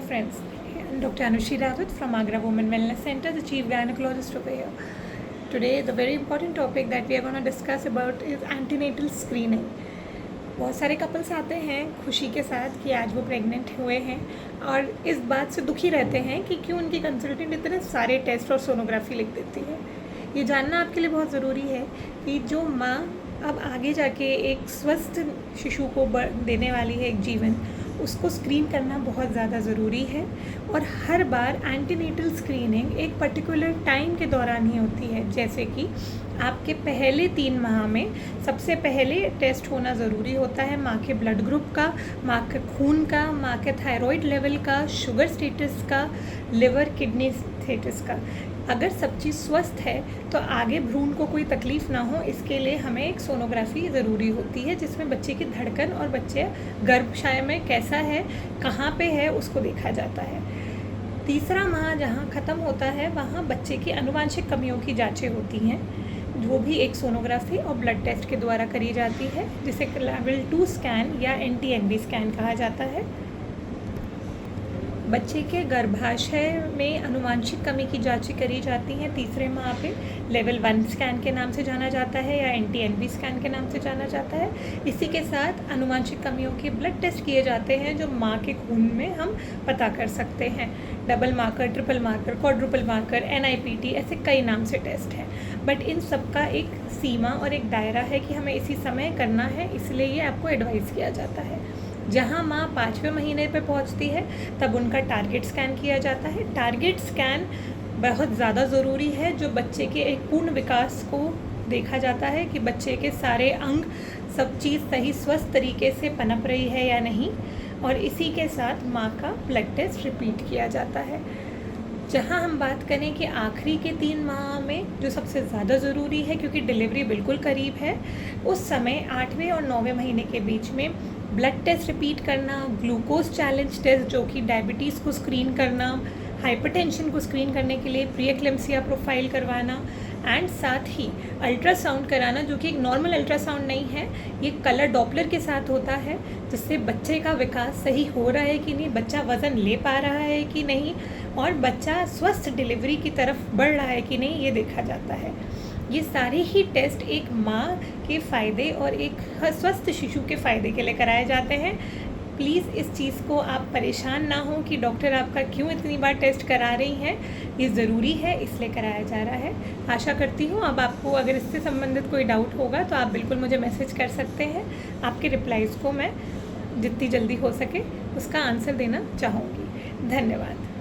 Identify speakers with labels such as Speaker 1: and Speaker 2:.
Speaker 1: friends. I'm Dr. Anushi Rawat from Agra Women Wellness Center, the chief gynecologist over here. Today, the very important topic that we are going to discuss about is antenatal screening. बहुत सारे couples आते हैं खुशी के साथ कि आज वो प्रेग्नेंट हुए हैं और इस बात से दुखी रहते हैं कि क्यों उनकी कंसल्टेंट इतने सारे टेस्ट और सोनोग्राफी लिख देती है। ये जानना आपके लिए बहुत ज़रूरी है कि जो माँ अब आगे जाके एक स्वस्थ शिशु को देने वाली है एक जीवन, उसको स्क्रीन करना बहुत ज़्यादा ज़रूरी है। और हर बार एंटीनेटल स्क्रीनिंग एक पर्टिकुलर टाइम के दौरान ही होती है। जैसे कि आपके पहले 3 माह में सबसे पहले टेस्ट होना ज़रूरी होता है माँ के ब्लड ग्रुप का, माँ के खून का, माँ के थायराइड लेवल का, शुगर स्टेटस का, लिवर किडनी स्टेटस का। अगर सब चीज़ स्वस्थ है तो आगे भ्रूण को कोई तकलीफ़ ना हो, इसके लिए हमें एक सोनोग्राफी ज़रूरी होती है जिसमें बच्चे की धड़कन और बच्चे गर्भाशय में कैसा है, कहाँ पे है, उसको देखा जाता है। तीसरा माह जहाँ ख़त्म होता है वहाँ बच्चे की आनुवांशिक कमियों की जांचें होती हैं, वो भी एक सोनोग्राफी और ब्लड टेस्ट के द्वारा करी जाती है, जिसे लेवल 2 स्कैन या NT-NB स्कैन कहा जाता है। बच्चे के गर्भाशय में आनुवांशिक कमी की जांचें करी जाती हैं तीसरे माह पे, लेवल 1 स्कैन के नाम से जाना जाता है या NT-NB स्कैन के नाम से जाना जाता है। इसी के साथ आनुवांशिक कमियों के ब्लड टेस्ट किए जाते हैं जो माँ के खून में हम पता कर सकते हैं। Double marker, triple marker, quadruple marker, NIPT, ऐसे कई नाम से टेस्ट हैं। बट इन सब का एक सीमा और एक दायरा है कि हमें इसी समय करना है, इसलिए ये आपको एडवाइस किया जाता है। जहाँ माँ 5वें महीने पे पहुँचती है तब उनका टारगेट स्कैन किया जाता है। टारगेट स्कैन बहुत ज़्यादा ज़रूरी है, जो बच्चे के एक पूर्ण विकास को देखा जाता है कि बच्चे के सारे अंग, सब चीज़ सही स्वस्थ तरीके से पनप रही है या नहीं। और इसी के साथ माँ का ब्लड टेस्ट रिपीट किया जाता है। जहाँ हम बात करें कि आखिरी के 3 माह में जो सबसे ज़्यादा ज़रूरी है, क्योंकि डिलीवरी बिल्कुल करीब है, उस समय 8वें और 9वें महीने के बीच में ब्लड टेस्ट रिपीट करना, ग्लूकोज चैलेंज टेस्ट जो कि डायबिटीज़ को स्क्रीन करना, हाइपरटेंशन को स्क्रीन करने के लिए प्री एक्लेम्सिया प्रोफाइल करवाना, एंड साथ ही अल्ट्रासाउंड कराना, जो कि एक नॉर्मल अल्ट्रासाउंड नहीं है, ये कलर डॉपलर के साथ होता है, जिससे बच्चे का विकास सही हो रहा है कि नहीं, बच्चा वज़न ले पा रहा है कि नहीं, और बच्चा स्वस्थ डिलीवरी की तरफ बढ़ रहा है कि नहीं, ये देखा जाता है। ये सारे ही टेस्ट एक माँ के फ़ायदे और एक स्वस्थ शिशु के फ़ायदे के लिए कराए जाते हैं। प्लीज़ इस चीज़ को आप परेशान ना हो कि डॉक्टर आपका क्यों इतनी बार टेस्ट करा रही हैं, ये ज़रूरी है इसलिए कराया जा रहा है। आशा करती हूँ अब आपको अगर इससे संबंधित कोई डाउट होगा तो आप बिल्कुल मुझे मैसेज कर सकते हैं। आपके रिप्लाइज़ को मैं जितनी जल्दी हो सके उसका आंसर देना चाहूँगी। धन्यवाद।